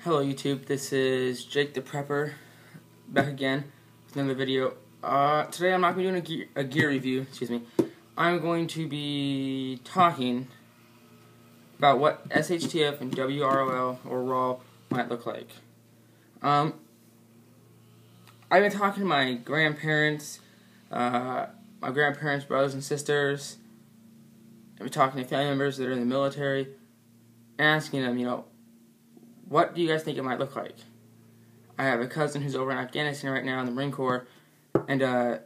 Hello YouTube, this is Jake the Prepper, back again with another video. Today I'm not going to be doing a gear review, excuse me. I'm going to be talking about what SHTF and WROL or ROL might look like. I've been talking to my grandparents, brothers and sisters. I've been talking to family members that are in the military, asking them, what do you guys think it might look like? I have a cousin who's over in Afghanistan right now in the Marine Corps, and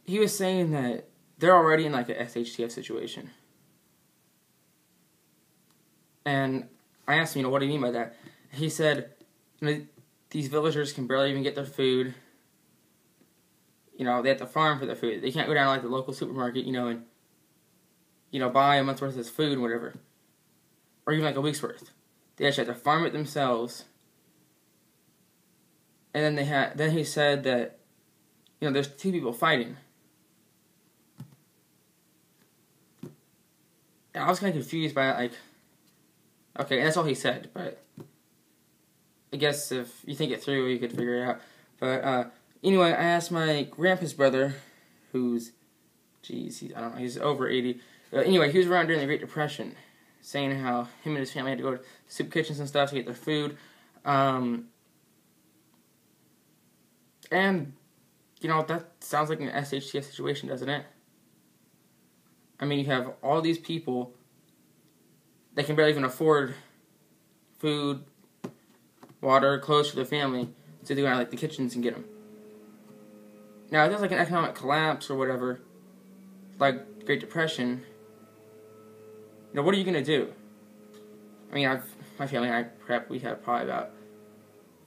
he was saying that they're already in like a SHTF situation. And I asked him, what do you mean by that? He said, these villagers can barely even get their food. They have to farm for their food. They can't go down to like the local supermarket, and buy a month's worth of food and whatever, or even like a week's worth. They actually have to farm it themselves. And then he said that, there's two people fighting. And I was kind of confused by it, like, okay, that's all he said, but I guess if you think it through, you could figure it out. But anyway, I asked my grandpa's brother, who's, I don't know, he's over 80. Anyway, he was around during the Great Depression, saying how him and his family had to go to soup kitchens and stuff to get their food. And, that sounds like an SHTF situation, doesn't it? I mean, you have all these people that can barely even afford food, water, clothes for their family, so they go out like the kitchens and get them. Now, if there's like an economic collapse or whatever, like Great Depression, what are you going to do? I mean, my family and I prep, we had probably about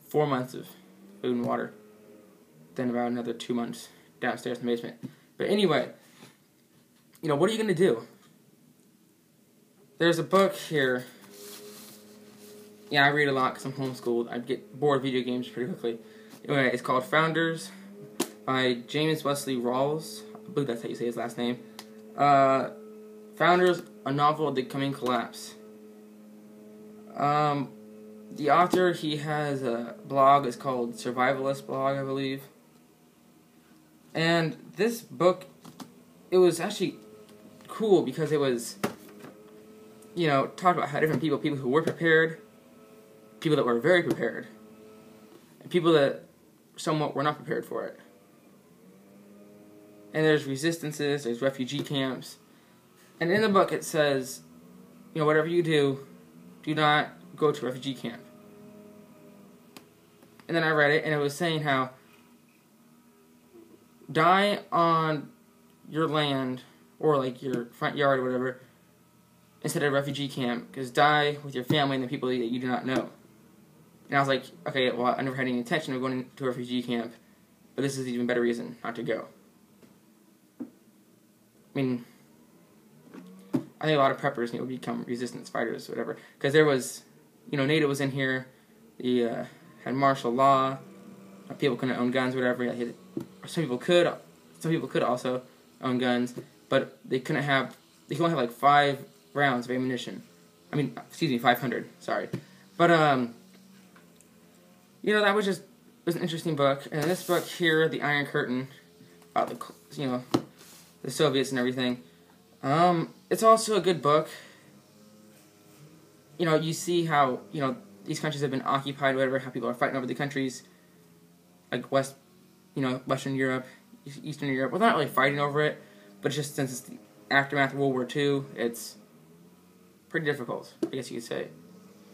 4 months of food and water. Then about another 2 months downstairs in the basement. But anyway, what are you going to do? There's a book here. Yeah, I read a lot because I'm homeschooled. I get bored of video games pretty quickly. Anyway, it's called Founders by James Wesley Rawls. I believe that's how you say his last name. Founders, a novel of the coming collapse. The author, he has a blog, it's called Survivalist Blog, I believe. And this book, it was actually cool because it was, talked about how different people who were prepared, people that were very prepared, and people that somewhat were not prepared for it. And there's resistances, there's refugee camps. And in the book it says, whatever you do not go to a refugee camp. And then I read it, and it was saying how die on your land, or like your front yard or whatever, instead of a refugee camp, because die with your family and the people that you do not know. And I was like, okay, well, I never had any intention of going to a refugee camp, but this is an even better reason not to go. I mean, I think a lot of preppers will become resistance fighters, whatever. Because there was, NATO was in here. They had martial law. People couldn't own guns, whatever. Some people could. Some people could also own guns, but they couldn't have. They could only have like 5 rounds of ammunition. 500. Sorry, but that was an interesting book. And this book here, The Iron Curtain, about the Soviets and everything. It's also a good book. You see how, these countries have been occupied, whatever, how people are fighting over the countries, like Western Europe, Eastern Europe. Well, they're not really fighting over it, but just since it's the aftermath of World War II, it's pretty difficult, I guess you could say.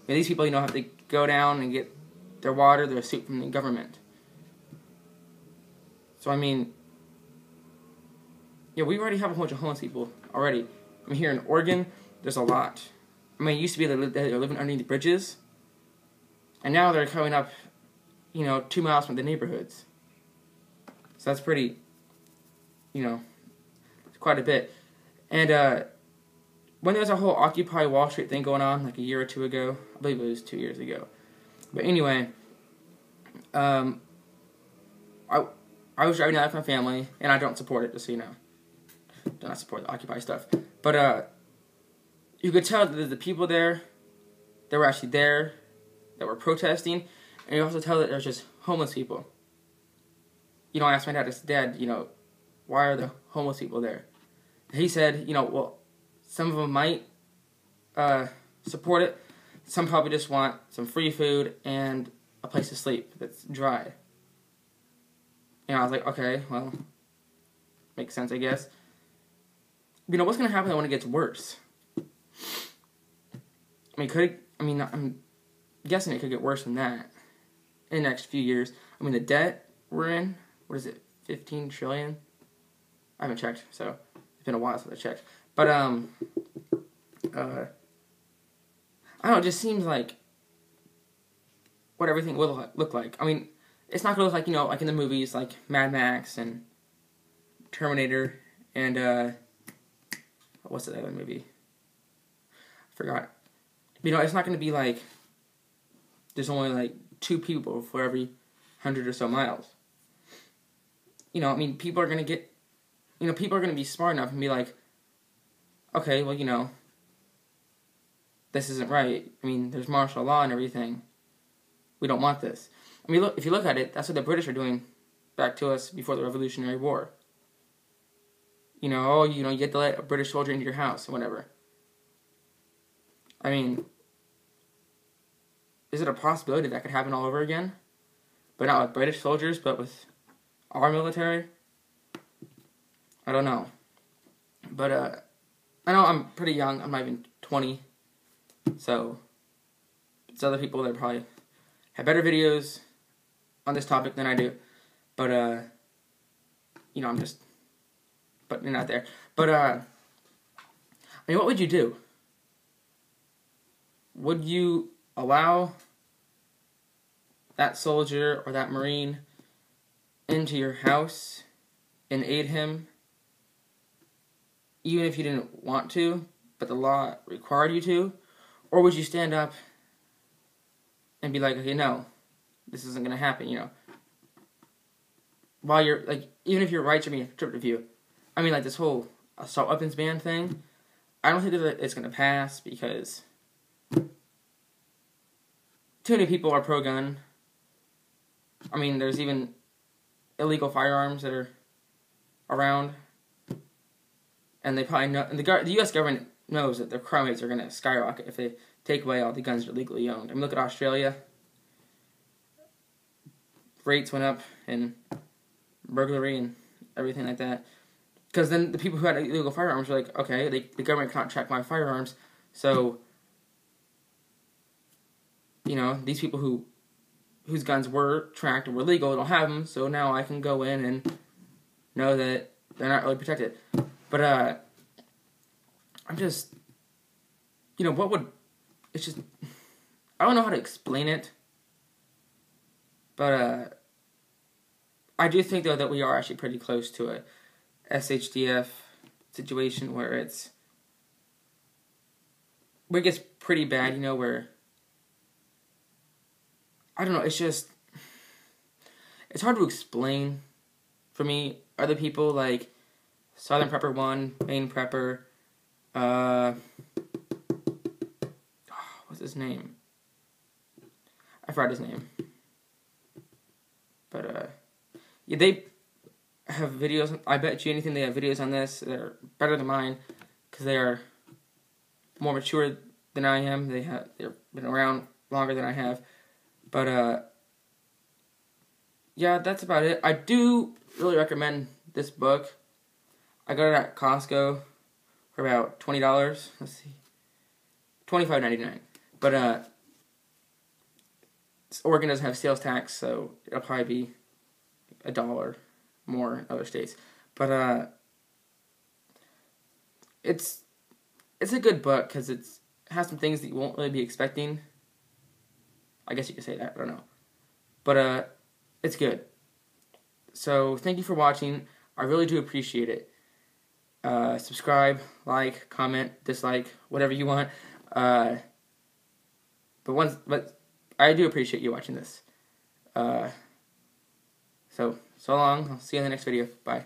These people, have to go down and get their water, their soup from the government. So, we already have a bunch of homeless people already. Here in Oregon, there's a lot. It used to be that they're living underneath the bridges, and now they're coming up, 2 miles from the neighborhoods. So that's pretty, quite a bit. And when there was a whole Occupy Wall Street thing going on, like a year or 2 ago, I believe it was 2 years ago. But anyway, I was driving down with my family, and I don't support it, just so you know. Do not support the Occupy stuff. But you could tell that the people there, they were actually there that were protesting, and you also tell that there's just homeless people. You know, I asked my dad, I said, Dad, you know, why are the homeless people there? He said, you know, well, some of them might support it. Some probably just want some free food and a place to sleep that's dry. And I was like, okay, well, makes sense, I guess. You know, what's going to happen when it gets worse? I'm guessing it could get worse than that in the next few years. I mean, the debt we're in, what is it, 15 trillion? I haven't checked, so it's been a while since I checked. But, I don't know, it just seems like what everything will look like. I mean, it's not going to look like, you know, like in the movies, like Mad Max and Terminator and, what's the other movie? I forgot. You know, it's not going to be like there's only like 2 people for every 100 or so miles. You know, I mean, people are going to be smart enough and be like, okay, well, you know, this isn't right. I mean, there's martial law and everything. We don't want this. I mean, look, if you look at it, that's what the British are doing back to us before the Revolutionary War. You know, oh, you know, you get to let a British soldier into your house or whatever. I mean, is it a possibility that could happen all over again? But not with British soldiers, but with our military? I don't know. But, I know I'm pretty young. I'm not even 20. So, there's other people that probably have better videos on this topic than I do. But, you know, I'm just putting it out there. But, I mean, what would you do? Would you allow that soldier or that Marine into your house and aid him, even if you didn't want to, but the law required you to? Or would you stand up and be like, okay, no, this isn't going to happen, you know? While you're, like, even if your rights are being stripped of you. I mean, like, this whole assault weapons ban thing, I don't think that it's going to pass because too many people are pro-gun. I mean, there's even illegal firearms that are around. And they probably know, and the U.S. government knows that their crime rates are going to skyrocket if they take away all the guns that are legally owned. I mean, look at Australia. Rates went up in burglary and everything like that. Because then the people who had illegal firearms were like, okay, the government can't track my firearms, so, you know, these people whose guns were tracked and were legal don't have them, so now I can go in and know that they're not really protected. But, I'm just, you know, it's just, I don't know how to explain it, but, I do think, though, that we are actually pretty close to a SHTF situation where it gets pretty bad, you know, where, I don't know, it's just, it's hard to explain for me. Other people, like Southern Prepper 1, Maine Prepper, what's his name? I forgot his name. But, yeah, they have videos. I bet you anything they have videos on this. They're better than mine because they are more mature than I am. They've been around longer than I have. But, yeah, that's about it. I do really recommend this book. I got it at Costco for about $20. Let's see. $25.99. But, Oregon doesn't have sales tax, so it'll probably be $1 more in other states. But, it's a good book because it has some things that you won't really be expecting. I guess you could say that, I don't know. But, it's good. So, thank you for watching. I really do appreciate it. Subscribe, like, comment, dislike, whatever you want. But I do appreciate you watching this. So long. I'll see you in the next video. Bye.